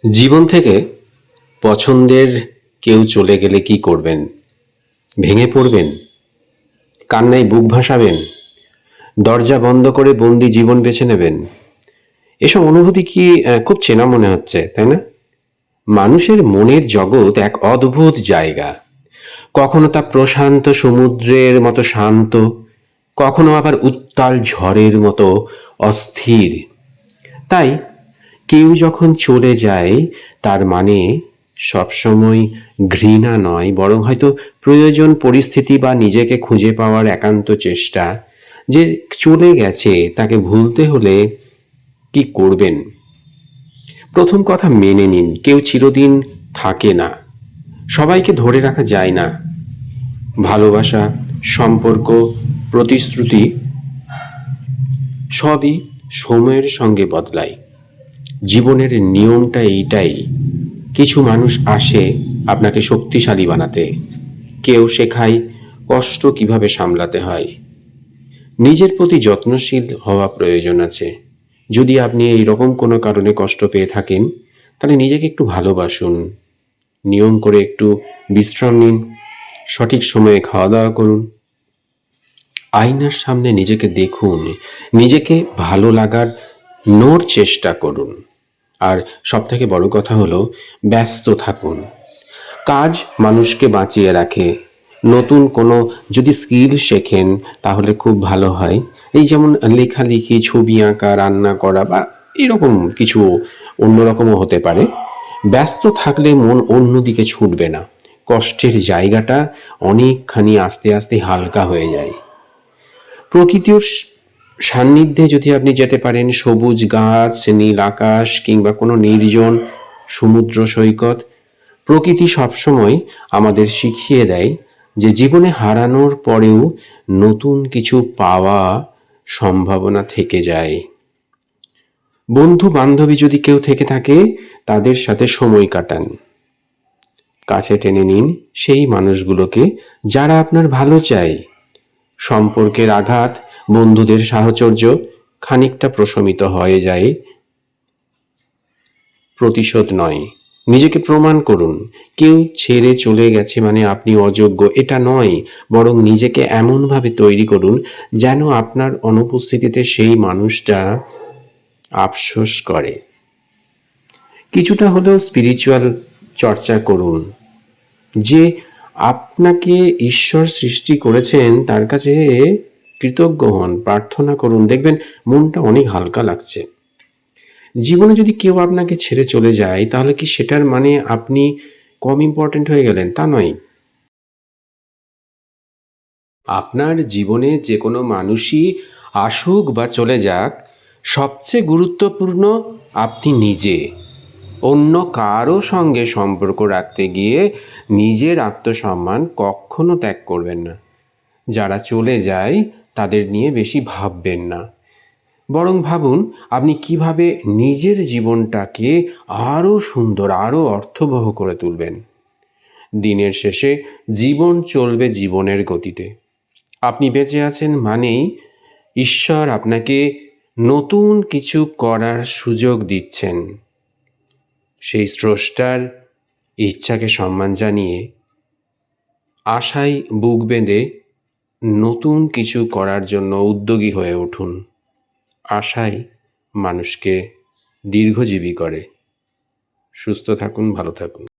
জীবন থেকে পছন্দের কেউ চলে গেলে কি করবেন? ভেঙে পড়বেন? কান্নায় বুক ভাসাবেন? দরজা বন্ধ করে বন্দি জীবন বেছে নেবেন? এসব অনুভূতি কি খুব চেনা মনে হচ্ছে, তাই না? মানুষের মনের জগৎ এক অদ্ভুত জায়গা। কখনো তা প্রশান্ত সমুদ্রের মতো শান্ত, কখনো আবার উত্তাল ঝড়ের মতো অস্থির। তাই কেউ যখন চলে যায়, তার মানে সবসময় ঘৃণা নয়, বরং হয়তো প্রয়োজন, পরিস্থিতি বা নিজেকে খুঁজে পাওয়ার একান্ত চেষ্টা। যে চলে গেছে তাকে ভুলতে হলে কি করবেন? প্রথম কথা, মেনে নিন কেউ চিরদিন থাকে না। সবাইকে ধরে রাখা যায় না। ভালোবাসা, সম্পর্ক, প্রতিশ্রুতি সবই সময়ের সঙ্গে বদলায়। জীবনের নিয়মটা এইটাই, কিছু মানুষ আসে আপনাকে শক্তিশালী বানাতে, কেউ শেখায় কষ্ট কিভাবে সামলাতে হয়। নিজের প্রতি যত্নশীল হওয়া প্রয়োজন আছে। যদি আপনি এই রকম কোনো কারণে কষ্ট পেয়ে থাকেন, তাহলে নিজেকে একটু ভালোবাসুন, নিয়ম করে একটু বিশ্রাম নিন, সঠিক সময়ে খাওয়া দাওয়া করুন, আয়নার সামনে নিজেকে দেখুন, নিজেকে ভালো লাগার নোর চেষ্টা করুন। আর সবথেকে বড় কথা হলো, ব্যস্ত থাকুন। কাজ মানুষকে বাঁচিয়ে রাখে। নতুন কোনো যদি স্কিল শেখেন তাহলে খুব ভালো হয়। এই যেমন লেখালেখি, ছবি আঁকা, রান্না করা বা এরকম কিছু অন্যরকমও হতে পারে। ব্যস্ত থাকলে মন অন্যদিকে ছুটবে না। কষ্টের জায়গাটা অনেকখানি আস্তে আস্তে হালকা হয়ে যায়। প্রকৃতির সান্নিধ্যে যদি আপনি যেতে পারেন, সবুজ গাছ, নীল আকাশ কিংবা কোনো নির্জন সমুদ্র সৈকত, প্রকৃতি সবসময় আমাদের শিখিয়ে দেয় যে জীবনে হারানোর পরেও নতুন কিছু পাওয়া সম্ভাবনা থেকে যায়। বন্ধু বান্ধবী যদি কেউ থেকে থাকে, তাদের সাথে সময় কাটান। কাছে টেনে নিন সেই মানুষগুলোকে যারা আপনার ভালো চায়। সম্পর্কের আঘাত, বন্ধুদের সাহচর্য খানিকটা প্রশমিত হয়ে যায়, প্রতিশোধ নয়। নিজেকে প্রমাণ করুন। কেউ ছেড়ে চলে গেছে মানে আপনি অযোগ্য, এটা নয়। বরং নিজেকে এমনভাবে তৈরি করুন যেন আপনার অনুপস্থিতিতে সেই মানুষটা আফসোস করে। কিছুটা হলেও স্পিরিচুয়াল চর্চা করুন। যে আপনাকে ঈশ্বর সৃষ্টি করেছেন তার কাছে কৃতজ্ঞ হন, প্রার্থনা করুন, দেখবেন মনটা অনেক হালকা লাগছে। জীবনে যদি কেউ আপনাকে ছেড়ে চলে যায়, তাহলে কি সেটার মানে আপনি কম ইম্পর্ট্যান্ট হয়ে গেলেন? তা নয়। আপনার জীবনে যে কোনো মানুষই আসুক বা চলে যাক, সবচেয়ে গুরুত্বপূর্ণ আপনি নিজে। অন্য কারো সঙ্গে সম্পর্ক রাখতে গিয়ে নিজের আত্মসম্মান কখনো ত্যাগ করবেন না। যারা চলে যায় তাদের নিয়ে বেশি ভাববেন না, বরং ভাবুন আপনি কিভাবে নিজের জীবনটাকে আরও সুন্দর, আরও অর্থবহ করে তুলবেন। দিনের শেষে জীবন চলবে জীবনের গতিতে। আপনি বেঁচে আছেন মানেই ঈশ্বর আপনাকে নতুন কিছু করার সুযোগ দিচ্ছেন। সেই স্রষ্টার ইচ্ছাকে সম্মান জানিয়ে, আশায় বুক বেঁধে নতুন কিছু করার জন্য উদ্যোগী হয়ে উঠুন। আশাই মানুষকে দীর্ঘজীবী করে। সুস্থ থাকুন, ভালো থাকুন।